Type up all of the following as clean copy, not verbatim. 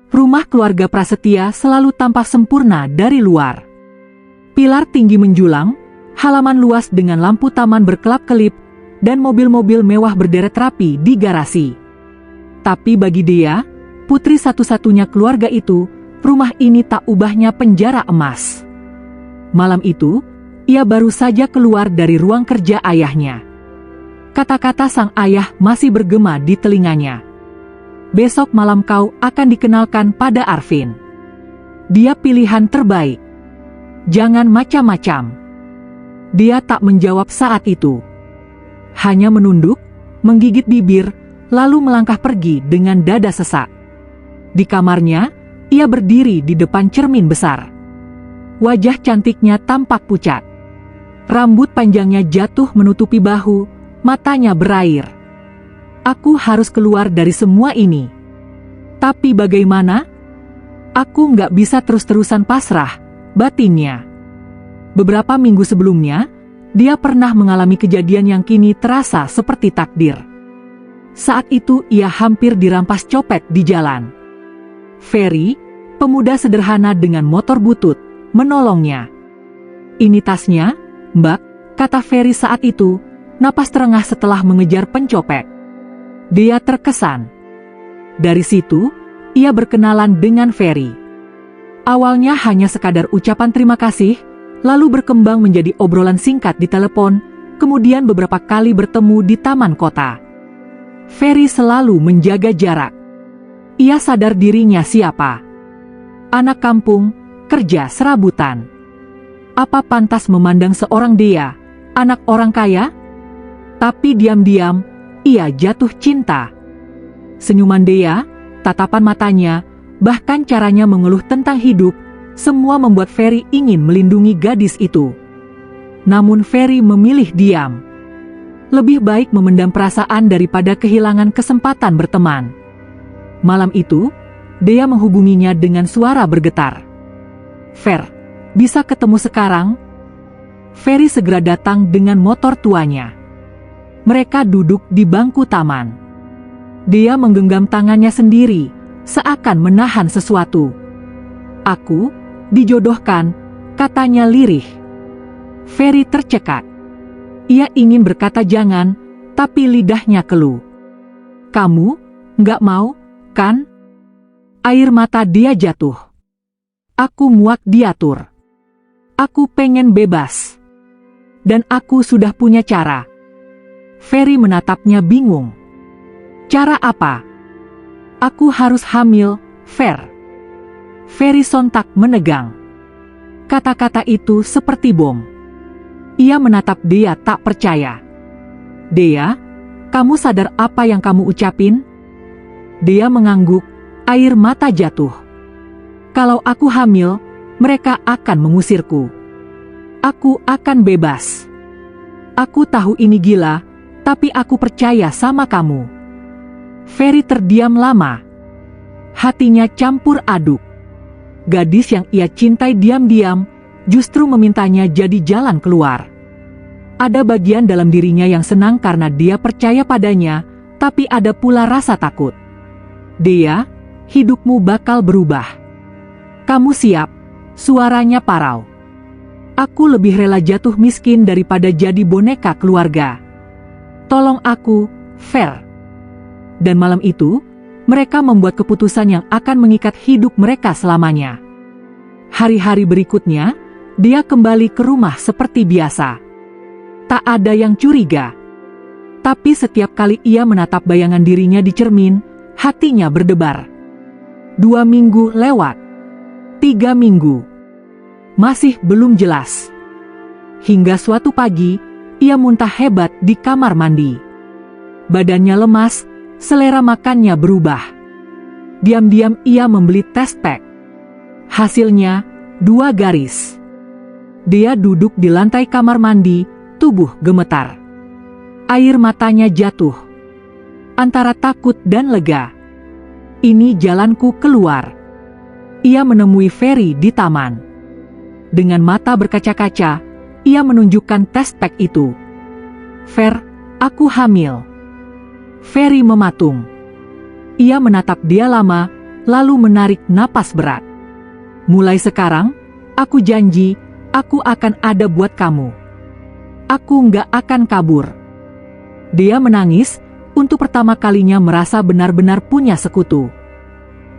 Rumah keluarga Prasetya selalu tampak sempurna dari luar. Pilar tinggi menjulang, halaman luas dengan lampu taman berkelap-kelip, dan mobil-mobil mewah berderet rapi di garasi. Tapi bagi Dea, putri satu-satunya keluarga itu, rumah ini tak ubahnya penjara emas. Malam itu, ia baru saja keluar dari ruang kerja ayahnya. Kata-kata sang ayah masih bergema di telinganya. Besok malam kau akan dikenalkan pada Arvin. Dia pilihan terbaik. Jangan macam-macam. Dia tak menjawab saat itu. Hanya menunduk, menggigit bibir, lalu melangkah pergi dengan dada sesak. Di kamarnya, ia berdiri di depan cermin besar. Wajah cantiknya tampak pucat. Rambut panjangnya jatuh menutupi bahu, matanya berair. Aku harus keluar dari semua ini. Tapi bagaimana? Aku nggak bisa terus-terusan pasrah, batinnya. Beberapa minggu sebelumnya, dia pernah mengalami kejadian yang kini terasa seperti takdir. Saat itu ia hampir dirampas copet di jalan. Ferry, pemuda sederhana dengan motor butut, menolongnya. "Ini tasnya, Mbak," kata Ferry saat itu, napas terengah setelah mengejar pencopet. Dia terkesan. Dari situ, ia berkenalan dengan Ferry. Awalnya hanya sekadar ucapan terima kasih, lalu berkembang menjadi obrolan singkat di telepon, kemudian beberapa kali bertemu di taman kota. Ferry selalu menjaga jarak. Ia sadar dirinya siapa. Anak kampung, kerja serabutan. Apa pantas memandang seorang Dea, anak orang kaya? Tapi diam-diam, ia jatuh cinta. Senyuman Dea, tatapan matanya, bahkan caranya mengeluh tentang hidup, semua membuat Ferry ingin melindungi gadis itu. Namun Ferry memilih diam. Lebih baik memendam perasaan daripada kehilangan kesempatan berteman. Malam itu, Dea menghubunginya dengan suara bergetar. "Fer, bisa ketemu sekarang?" Ferry segera datang dengan motor tuanya. Mereka duduk di bangku taman. Dia menggenggam tangannya sendiri, seakan menahan sesuatu. "Aku dijodohkan," katanya lirih. Ferry tercekat. Ia ingin berkata jangan, tapi lidahnya keluh. "Kamu nggak mau, kan?" Air mata dia jatuh. "Aku muak diatur. Aku pengen bebas. Dan aku sudah punya cara." Ferry menatapnya bingung. "Cara apa?" "Aku harus hamil, Fer." Ferry sontak menegang. Kata-kata itu seperti bom. Ia menatap Dea tak percaya. "Dea, kamu sadar apa yang kamu ucapin?" Dea mengangguk, air mata jatuh. "Kalau aku hamil, mereka akan mengusirku. Aku akan bebas. Aku tahu ini gila, tapi aku percaya sama kamu." Ferry terdiam lama. Hatinya campur aduk. Gadis yang ia cintai diam-diam, justru memintanya jadi jalan keluar. Ada bagian dalam dirinya yang senang karena dia percaya padanya, tapi ada pula rasa takut. "Dea, hidupmu bakal berubah. Kamu siap?" Suaranya parau. "Aku lebih rela jatuh miskin daripada jadi boneka keluarga. Tolong aku, Fer." Dan malam itu, mereka membuat keputusan yang akan mengikat hidup mereka selamanya. Hari-hari berikutnya, dia kembali ke rumah seperti biasa. Tak ada yang curiga. Tapi setiap kali ia menatap bayangan dirinya di cermin, hatinya berdebar. 2 minggu lewat. 3 minggu. Masih belum jelas. Hingga suatu pagi, ia muntah hebat di kamar mandi. Badannya lemas, selera makannya berubah. Diam-diam ia membeli test pack. Hasilnya, 2 garis. Dia duduk di lantai kamar mandi, tubuh gemetar. Air matanya jatuh. Antara takut dan lega. Ini jalanku keluar. Ia menemui Ferry di taman. Dengan mata berkaca-kaca, ia menunjukkan test pack itu. "Fer, aku hamil." Ferry mematung. Ia menatap dia lama, lalu menarik napas berat. Mulai sekarang, aku janji, aku akan ada buat kamu. Aku nggak akan kabur. Dia menangis, untuk pertama kalinya merasa benar-benar punya sekutu.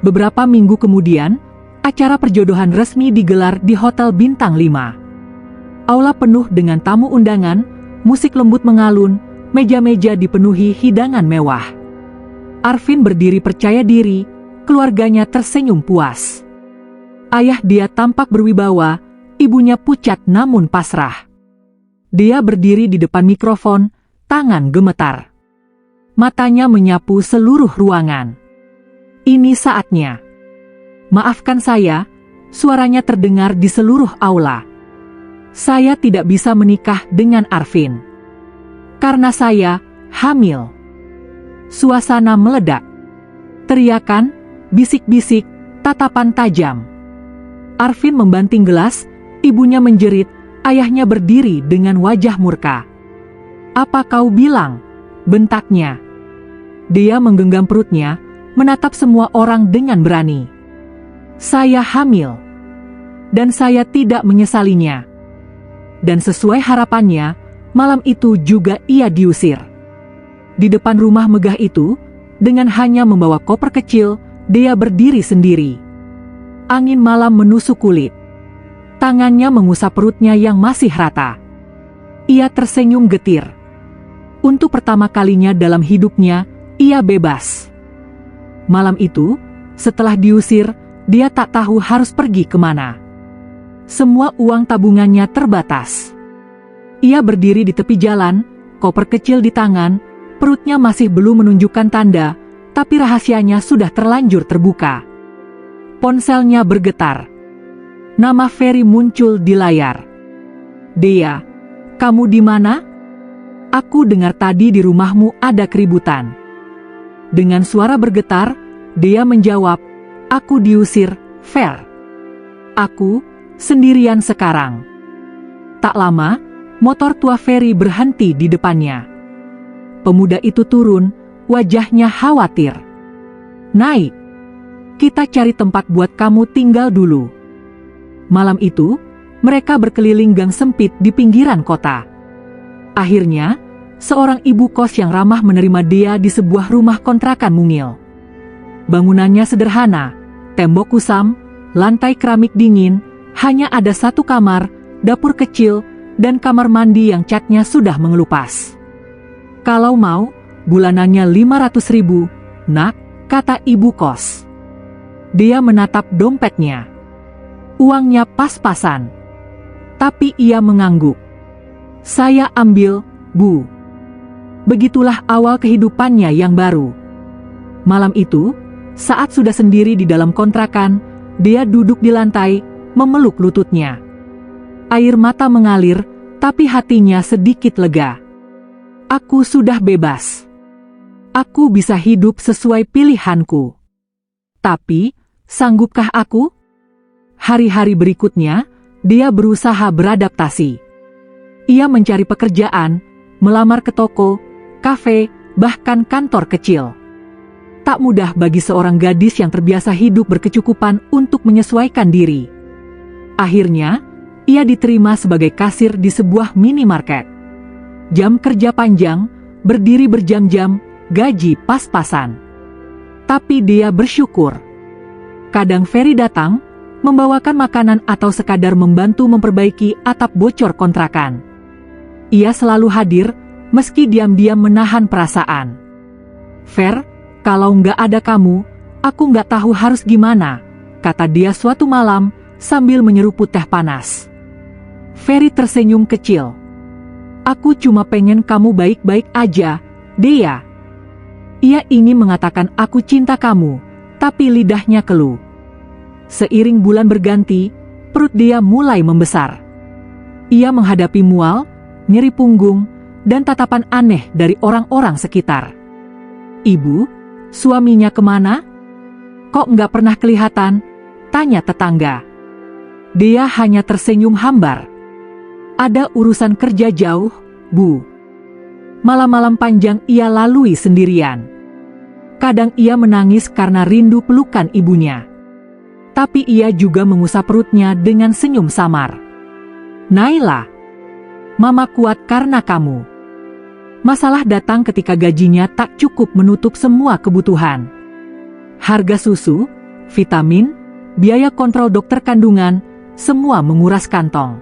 Beberapa minggu kemudian, acara perjodohan resmi digelar di Hotel Bintang 5. Aula penuh dengan tamu undangan, musik lembut mengalun, meja-meja dipenuhi hidangan mewah. Arvin berdiri percaya diri, keluarganya tersenyum puas. Ayah dia tampak berwibawa, ibunya pucat namun pasrah. Dia berdiri di depan mikrofon, tangan gemetar. Matanya menyapu seluruh ruangan. Ini saatnya. Maafkan saya, suaranya terdengar di seluruh aula. Saya tidak bisa menikah dengan Arvin. Karena saya hamil. Suasana meledak. Teriakan, bisik-bisik, tatapan tajam. Arvin membanting gelas, ibunya menjerit, ayahnya berdiri dengan wajah murka. Apa kau bilang? Bentaknya. Dia menggenggam perutnya, menatap semua orang dengan berani. Saya hamil. Dan saya tidak menyesalinya. Dan sesuai harapannya, malam itu juga ia diusir. Di depan rumah megah itu, dengan hanya membawa koper kecil, dia berdiri sendiri. Angin malam menusuk kulit. Tangannya mengusap perutnya yang masih rata. Ia tersenyum getir. Untuk pertama kalinya dalam hidupnya, ia bebas. Malam itu, setelah diusir, dia tak tahu harus pergi kemana. Semua uang tabungannya terbatas. Ia berdiri di tepi jalan, koper kecil di tangan, perutnya masih belum menunjukkan tanda, tapi rahasianya sudah terlanjur terbuka. Ponselnya bergetar. Nama Ferry muncul di layar. Dea, kamu di mana? Aku dengar tadi di rumahmu ada keributan. Dengan suara bergetar, Dea menjawab, aku diusir, Fer. Aku sendirian sekarang. Tak lama, motor tua Ferry berhenti di depannya. Pemuda itu turun, wajahnya khawatir. Naik. Kita cari tempat buat kamu tinggal dulu. Malam itu, mereka berkeliling gang sempit di pinggiran kota. Akhirnya, seorang ibu kos yang ramah menerima Dea di sebuah rumah kontrakan mungil. Bangunannya sederhana, tembok kusam, lantai keramik dingin, hanya ada satu kamar, dapur kecil, dan kamar mandi yang catnya sudah mengelupas. Kalau mau, bulanannya 500.000, nak, kata ibu kos. Dia menatap dompetnya. Uangnya pas-pasan. Tapi ia mengangguk. Saya ambil, Bu. Begitulah awal kehidupannya yang baru. Malam itu, saat sudah sendiri di dalam kontrakan, dia duduk di lantai, memeluk lututnya. Air mata mengalir, tapi hatinya sedikit lega. Aku sudah bebas. Aku bisa hidup sesuai pilihanku. Tapi, sanggupkah aku? Hari-hari berikutnya, dia berusaha beradaptasi. Ia mencari pekerjaan, melamar ke toko, kafe, bahkan kantor kecil. Tak mudah bagi seorang gadis yang terbiasa hidup berkecukupan untuk menyesuaikan diri. Akhirnya, ia diterima sebagai kasir di sebuah minimarket. Jam kerja panjang, berdiri berjam-jam, gaji pas-pasan. Tapi dia bersyukur. Kadang Ferry datang, membawakan makanan atau sekadar membantu memperbaiki atap bocor kontrakan. Ia selalu hadir, meski diam-diam menahan perasaan. Fer, kalau nggak ada kamu, aku nggak tahu harus gimana, kata dia suatu malam, sambil menyeruput teh panas. Ferry tersenyum kecil. Aku cuma pengen kamu baik-baik aja, Dea. Ia ingin mengatakan aku cinta kamu, tapi lidahnya keluh. Seiring bulan berganti, perut dia mulai membesar. Ia menghadapi mual, nyeri punggung, dan tatapan aneh dari orang-orang sekitar. Ibu, suaminya kemana? Kok nggak pernah kelihatan? Tanya tetangga. Dia hanya tersenyum hambar. Ada urusan kerja jauh, Bu. Malam-malam panjang ia lalui sendirian. Kadang ia menangis karena rindu pelukan ibunya. Tapi ia juga mengusap perutnya dengan senyum samar. Naila, Mama kuat karena kamu. Masalah datang ketika gajinya tak cukup menutup semua kebutuhan. Harga susu, vitamin, biaya kontrol dokter kandungan, semua menguras kantong.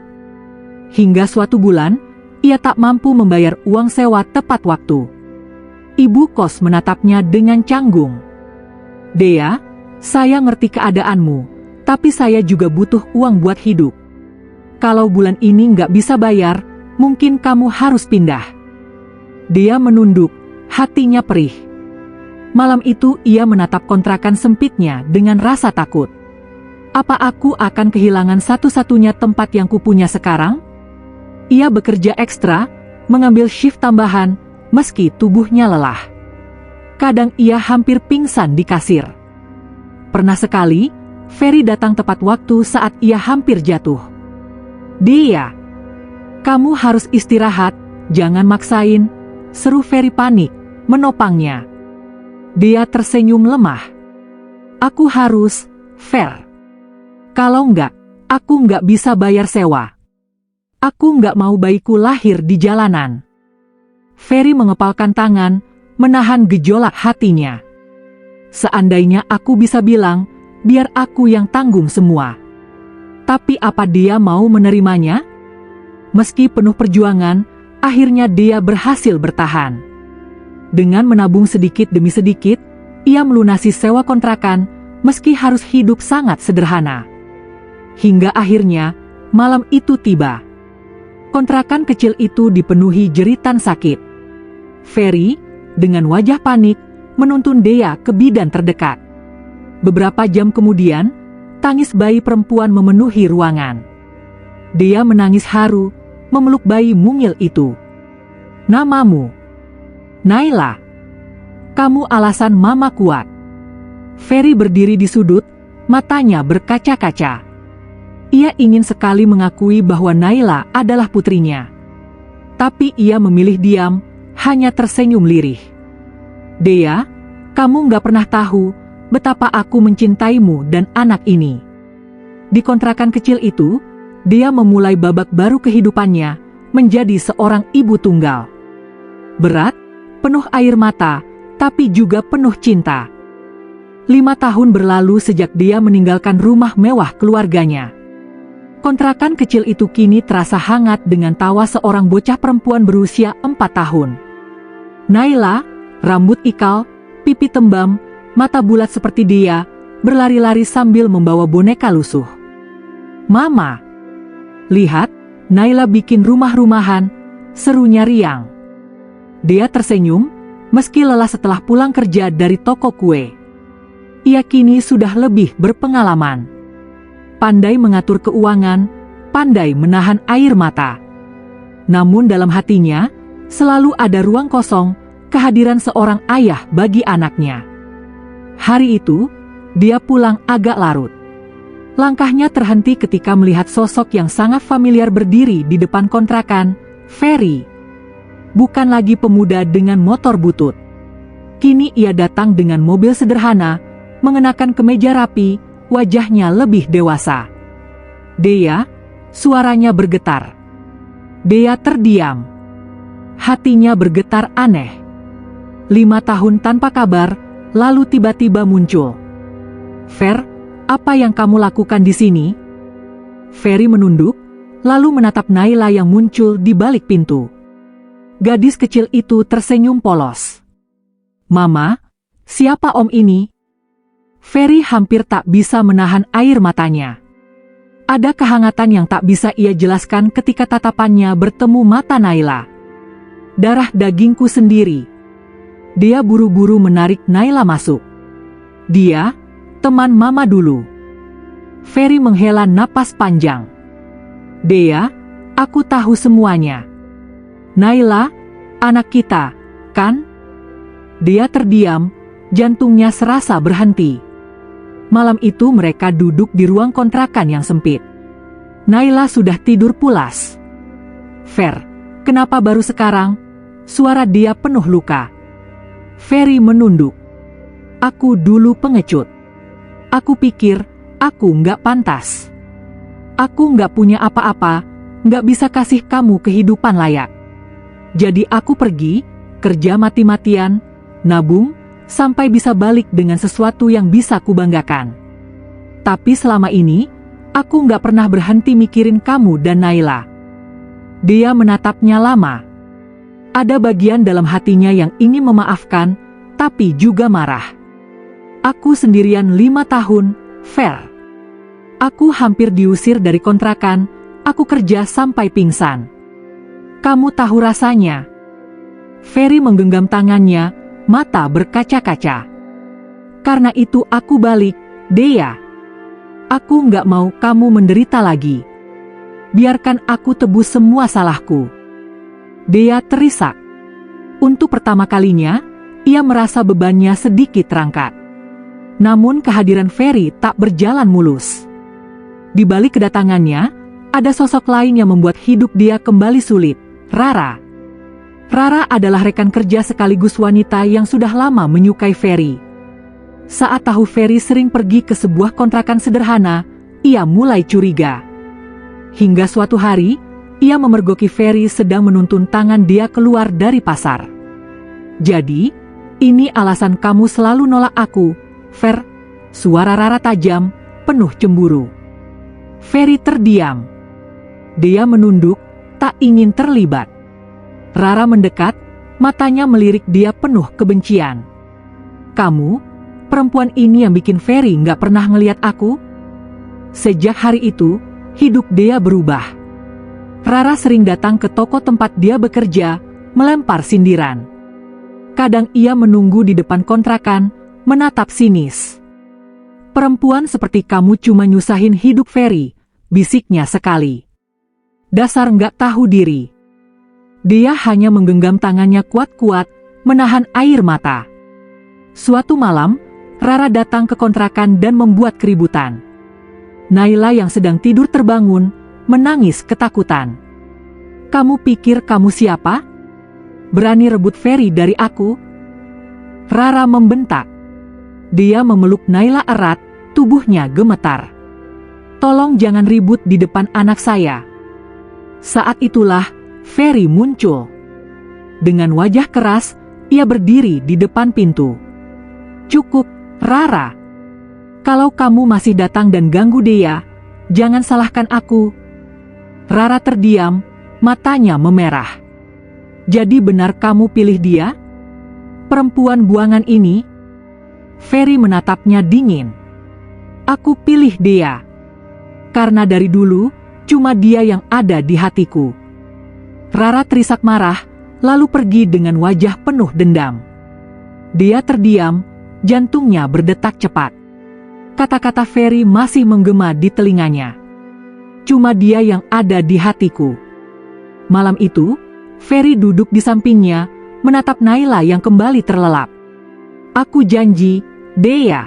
Hingga suatu bulan, ia tak mampu membayar uang sewa tepat waktu. Ibu kos menatapnya dengan canggung. Dea, saya ngerti keadaanmu, tapi saya juga butuh uang buat hidup. Kalau bulan ini nggak bisa bayar, mungkin kamu harus pindah. Dia menunduk, hatinya perih. Malam itu ia menatap kontrakan sempitnya dengan rasa takut. Apa aku akan kehilangan satu-satunya tempat yang kupunya sekarang? Ia bekerja ekstra, mengambil shift tambahan, meski tubuhnya lelah. Kadang ia hampir pingsan di kasir. Pernah sekali, Ferry datang tepat waktu saat ia hampir jatuh. Dia, kamu harus istirahat, jangan maksain, seru Ferry panik, menopangnya. Dia tersenyum lemah. Aku harus, Fer. Kalau enggak, aku enggak bisa bayar sewa. Aku enggak mau bayiku lahir di jalanan. Ferry mengepalkan tangan, menahan gejolak hatinya. Seandainya aku bisa bilang, biar aku yang tanggung semua. Tapi apa dia mau menerimanya? Meski penuh perjuangan, akhirnya dia berhasil bertahan. Dengan menabung sedikit demi sedikit, ia melunasi sewa kontrakan, meski harus hidup sangat sederhana. Hingga akhirnya, malam itu tiba. Kontrakan kecil itu dipenuhi jeritan sakit. Ferry, dengan wajah panik, menuntun Dea ke bidan terdekat. Beberapa jam kemudian, tangis bayi perempuan memenuhi ruangan. Dea menangis haru, memeluk bayi mungil itu. Namamu? Naila. Kamu alasan Mama kuat. Ferry berdiri di sudut, matanya berkaca-kaca. Ia ingin sekali mengakui bahwa Naila adalah putrinya. Tapi ia memilih diam, hanya tersenyum lirih. Dea, kamu gak pernah tahu betapa aku mencintaimu dan anak ini. Di kontrakan kecil itu, dia memulai babak baru kehidupannya, menjadi seorang ibu tunggal. Berat, penuh air mata, tapi juga penuh cinta. 5 tahun berlalu sejak dia meninggalkan rumah mewah keluarganya. Kontrakan kecil itu kini terasa hangat dengan tawa seorang bocah perempuan berusia 4 tahun. Naila, rambut ikal, pipi tembam, mata bulat seperti dia, berlari-lari sambil membawa boneka lusuh. Mama, lihat, Naila bikin rumah-rumahan, serunya riang. Dia tersenyum, meski lelah setelah pulang kerja dari toko kue. Ia kini sudah lebih berpengalaman. Pandai mengatur keuangan, pandai menahan air mata. Namun dalam hatinya, selalu ada ruang kosong, kehadiran seorang ayah bagi anaknya. Hari itu, dia pulang agak larut. Langkahnya terhenti ketika melihat sosok yang sangat familiar berdiri di depan kontrakan, Ferry. Bukan lagi pemuda dengan motor butut. Kini ia datang dengan mobil sederhana, mengenakan kemeja rapi, wajahnya lebih dewasa. Dea, suaranya bergetar. Dea terdiam. Hatinya bergetar aneh. 5 tahun tanpa kabar, lalu tiba-tiba muncul. Fer, apa yang kamu lakukan di sini? Ferry menunduk, lalu menatap Naila yang muncul di balik pintu. Gadis kecil itu tersenyum polos. Mama, siapa om ini? Ferry hampir tak bisa menahan air matanya. Ada kehangatan yang tak bisa ia jelaskan ketika tatapannya bertemu mata Naila. Darah dagingku sendiri. Dia buru-buru menarik Naila masuk. Dia, teman Mama dulu. Ferry menghela napas panjang. Dea, aku tahu semuanya. Naila, anak kita, kan? Dia terdiam, jantungnya serasa berhenti. Malam itu mereka duduk di ruang kontrakan yang sempit. Naila sudah tidur pulas. Fer, kenapa baru sekarang? Suara dia penuh luka. Ferry menunduk. aku dulu pengecut. Aku pikir aku nggak pantas. Aku nggak punya apa-apa, nggak bisa kasih kamu kehidupan layak. Jadi aku pergi, kerja mati-matian, nabung, sampai bisa balik dengan sesuatu yang bisa kubanggakan. Tapi selama ini, aku nggak pernah berhenti mikirin kamu dan Naila. Dia menatapnya lama. Ada bagian dalam hatinya yang ingin memaafkan, tapi juga marah. Aku sendirian 5 tahun, Fer. Aku hampir diusir dari kontrakan, aku kerja sampai pingsan. Kamu tahu rasanya. Ferry menggenggam tangannya, mata berkaca-kaca. Karena itu aku balik, Dea. Aku nggak mau kamu menderita lagi. Biarkan aku tebus semua salahku. Dea terisak. Untuk pertama kalinya, ia merasa bebannya sedikit terangkat. Namun kehadiran Ferry tak berjalan mulus. Di balik kedatangannya, ada sosok lain yang membuat hidup dia kembali sulit, Rara. Rara adalah rekan kerja sekaligus wanita yang sudah lama menyukai Ferry. Saat tahu Ferry sering pergi ke sebuah kontrakan sederhana, ia mulai curiga. Hingga suatu hari, ia memergoki Ferry sedang menuntun tangan dia keluar dari pasar. Jadi, ini alasan kamu selalu nolak aku, Fer. Suara Rara tajam, penuh cemburu. Ferry terdiam. Dia menunduk, tak ingin terlibat. Rara mendekat, matanya melirik dia penuh kebencian. Kamu, perempuan ini yang bikin Ferry nggak pernah ngeliat aku? Sejak hari itu, hidup dia berubah. Rara sering datang ke toko tempat dia bekerja, melempar sindiran. Kadang ia menunggu di depan kontrakan, menatap sinis. Perempuan seperti kamu cuma nyusahin hidup Ferry, bisiknya sekali. Dasar nggak tahu diri. Dia hanya menggenggam tangannya kuat-kuat, menahan air mata. Suatu malam, Rara datang ke kontrakan dan membuat keributan. Naila yang sedang tidur terbangun, menangis ketakutan. Kamu pikir kamu siapa? Berani rebut Ferry dari aku? Rara membentak. Dia memeluk Naila erat, tubuhnya gemetar. Tolong jangan ribut di depan anak saya. Saat itulah, Ferry muncul. Dengan wajah keras, ia berdiri di depan pintu. Cukup, Rara. Kalau kamu masih datang dan ganggu Dea, jangan salahkan aku. Rara terdiam, matanya memerah. Jadi benar kamu pilih dia? Perempuan buangan ini? Ferry menatapnya dingin. Aku pilih Dea. Karena dari dulu, cuma dia yang ada di hatiku. Rara terisak marah, lalu pergi dengan wajah penuh dendam. Dia terdiam, jantungnya berdetak cepat. Kata-kata Ferry masih menggema di telinganya. Cuma dia yang ada di hatiku. Malam itu, Ferry duduk di sampingnya, menatap Naila yang kembali terlelap. Aku janji, Dea.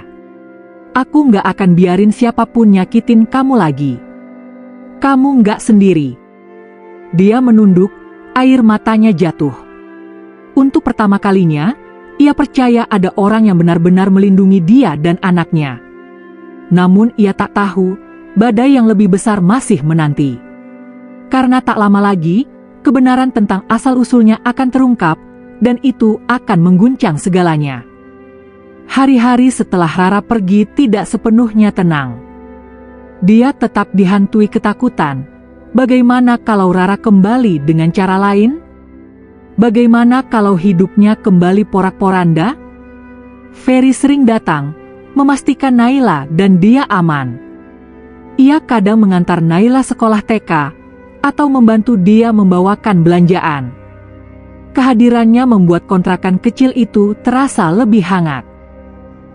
Aku nggak akan biarin siapapun nyakitin kamu lagi. Kamu nggak sendiri. Dia menunduk, air matanya jatuh. Untuk pertama kalinya, ia percaya ada orang yang benar-benar melindungi dia dan anaknya. Namun ia tak tahu, badai yang lebih besar masih menanti. Karena tak lama lagi, kebenaran tentang asal-usulnya akan terungkap, dan itu akan mengguncang segalanya. Hari-hari setelah Rara pergi tidak sepenuhnya tenang. Dia tetap dihantui ketakutan. Bagaimana kalau Rara kembali dengan cara lain? Bagaimana kalau hidupnya kembali porak-poranda? Ferry sering datang, memastikan Naila dan dia aman. Ia kadang mengantar Naila sekolah TK, atau membantu dia membawakan belanjaan. Kehadirannya membuat kontrakan kecil itu terasa lebih hangat.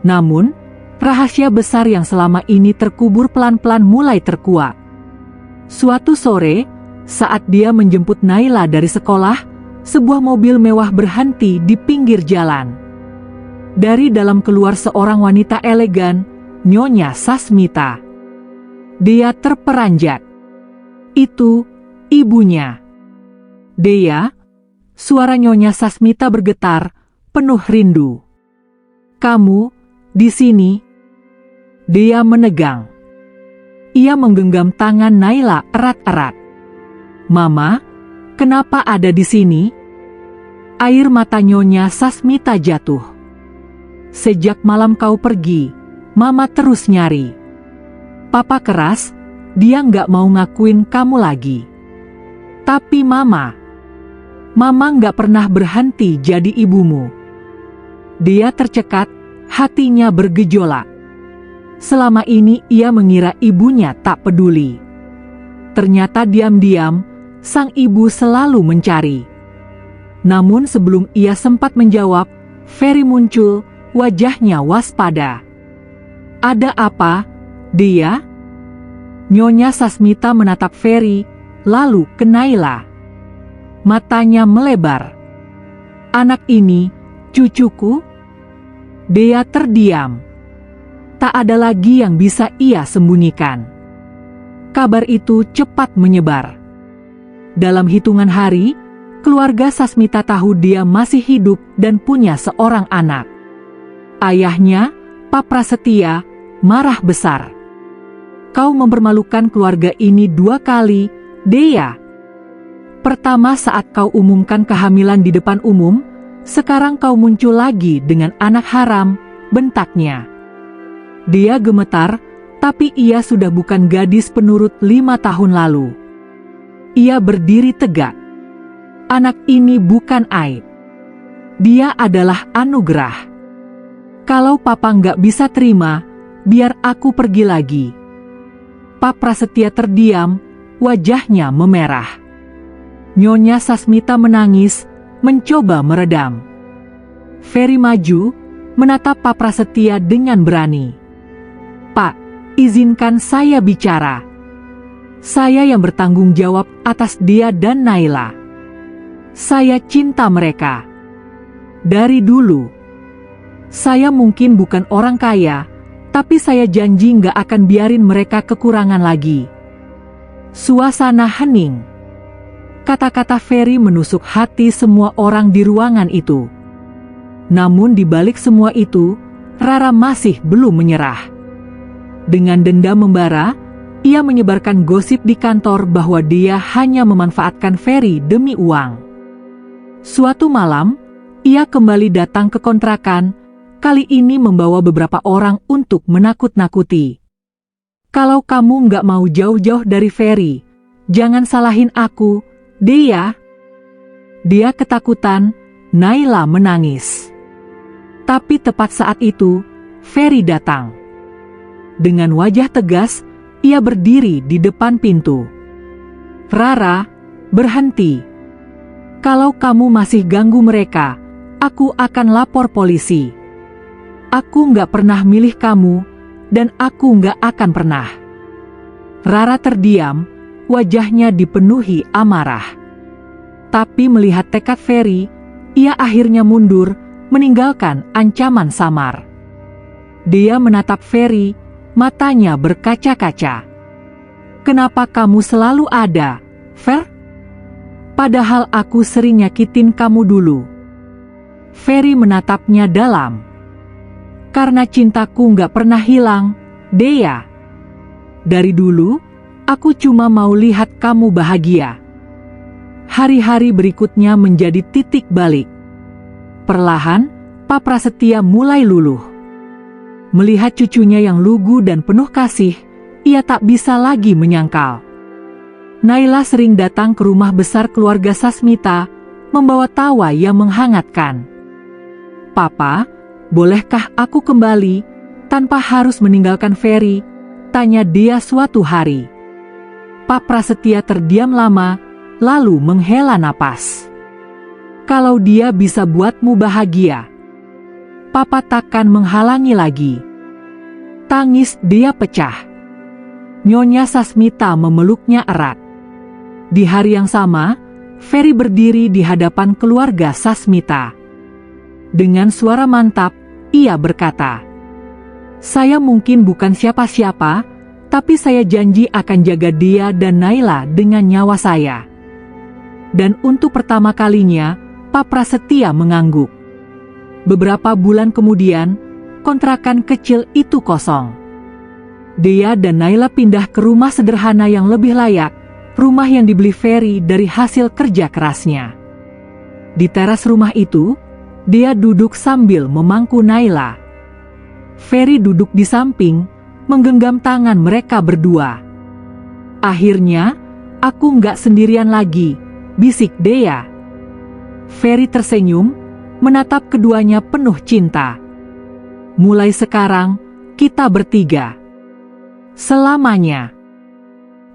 Namun, rahasia besar yang selama ini terkubur pelan-pelan mulai terkuak. Suatu sore, saat dia menjemput Naila dari sekolah, sebuah mobil mewah berhenti di pinggir jalan. Dari dalam keluar seorang wanita elegan, Nyonya Sasmita. Dia terperanjat. Itu ibunya. Dea, suara Nyonya Sasmita bergetar, penuh rindu. Kamu, Di sini, dia menegang. Ia menggenggam tangan Naila erat-erat. Mama, kenapa ada di sini? Air mata Nyonya Sasmita jatuh. Sejak malam kau pergi, Mama terus nyari. Papa keras, dia nggak mau ngakuin kamu lagi. Tapi Mama nggak pernah berhenti jadi ibumu. Dia tercekat, hatinya bergejolak. Selama ini ia mengira ibunya tak peduli. Ternyata diam-diam, sang ibu selalu mencari. Namun sebelum ia sempat menjawab, Ferry muncul, wajahnya waspada. Ada apa, dia? Nyonya Sasmita menatap Ferry, lalu ke Naila. Matanya melebar. Anak ini, cucuku? Dia terdiam. Tak ada lagi yang bisa ia sembunyikan. Kabar itu cepat menyebar. Dalam hitungan hari, keluarga Sasmita tahu dia masih hidup dan punya seorang anak. Ayahnya, Pak Prasetya, marah besar. Kau mempermalukan keluarga ini 2 kali, Dea. Pertama saat kau umumkan kehamilan di depan umum, sekarang kau muncul lagi dengan anak haram, bentaknya. Dia gemetar, tapi ia sudah bukan gadis penurut 5 tahun lalu. Ia berdiri tegak. Anak ini bukan aib. Dia adalah anugerah. Kalau Papa nggak bisa terima, biar aku pergi lagi. Pak Prasetya terdiam, wajahnya memerah. Nyonya Sasmita menangis, mencoba meredam. Ferry maju, menatap Pak Prasetya dengan berani. Pak, izinkan saya bicara. Saya yang bertanggung jawab atas dia dan Naila. Saya cinta mereka. Dari dulu. Saya mungkin bukan orang kaya, tapi saya janji nggak akan biarin mereka kekurangan lagi. Suasana hening. Kata-kata Ferry menusuk hati semua orang di ruangan itu. Namun di balik semua itu, Rara masih belum menyerah. Dengan dendam membara, ia menyebarkan gosip di kantor bahwa dia hanya memanfaatkan Ferry demi uang. Suatu malam, ia kembali datang ke kontrakan, kali ini membawa beberapa orang untuk menakut-nakuti. Kalau kamu nggak mau jauh-jauh dari Ferry, jangan salahin aku, Dea. Dia ketakutan, Naila menangis. Tapi tepat saat itu, Ferry datang. Dengan wajah tegas, ia berdiri di depan pintu. Rara, berhenti. Kalau kamu masih ganggu mereka, aku akan lapor polisi. Aku nggak pernah milih kamu, dan aku nggak akan pernah. Rara terdiam, wajahnya dipenuhi amarah. Tapi melihat tekad Ferry, ia akhirnya mundur, meninggalkan ancaman samar. Dia menatap Ferry, matanya berkaca-kaca. Kenapa kamu selalu ada, Fer? Padahal aku sering nyakitin kamu dulu. Ferry menatapnya dalam. Karena cintaku nggak pernah hilang, Dea. Dari dulu, aku cuma mau lihat kamu bahagia. Hari-hari berikutnya menjadi titik balik. Perlahan, Pak Prasetya mulai luluh. Melihat cucunya yang lugu dan penuh kasih, ia tak bisa lagi menyangkal. Naila sering datang ke rumah besar keluarga Sasmita, membawa tawa yang menghangatkan. Papa, bolehkah aku kembali, tanpa harus meninggalkan Ferry? Tanya dia suatu hari. Pak Prasetya terdiam lama, lalu menghela napas. Kalau dia bisa buatmu bahagia, Papa takkan menghalangi lagi. Tangis dia pecah. Nyonya Sasmita memeluknya erat. Di hari yang sama, Ferry berdiri di hadapan keluarga Sasmita. Dengan suara mantap, ia berkata, "Saya mungkin bukan siapa-siapa, tapi saya janji akan jaga dia dan Naila dengan nyawa saya." Dan untuk pertama kalinya, Pak Prasetya mengangguk. Beberapa bulan kemudian, kontrakan kecil itu kosong. Dea dan Naila pindah ke rumah sederhana yang lebih layak, rumah yang dibeli Ferry dari hasil kerja kerasnya. Di teras rumah itu, Dea duduk sambil memangku Naila. Ferry duduk di samping, menggenggam tangan mereka berdua. Akhirnya, aku nggak sendirian lagi, bisik Dea. Ferry tersenyum, menatap keduanya penuh cinta. Mulai sekarang, kita bertiga. Selamanya.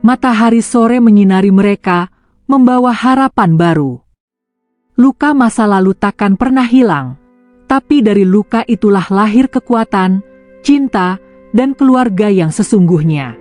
Matahari sore menyinari mereka, membawa harapan baru. Luka masa lalu takkan pernah hilang, tapi dari luka itulah lahir kekuatan, cinta, dan keluarga yang sesungguhnya.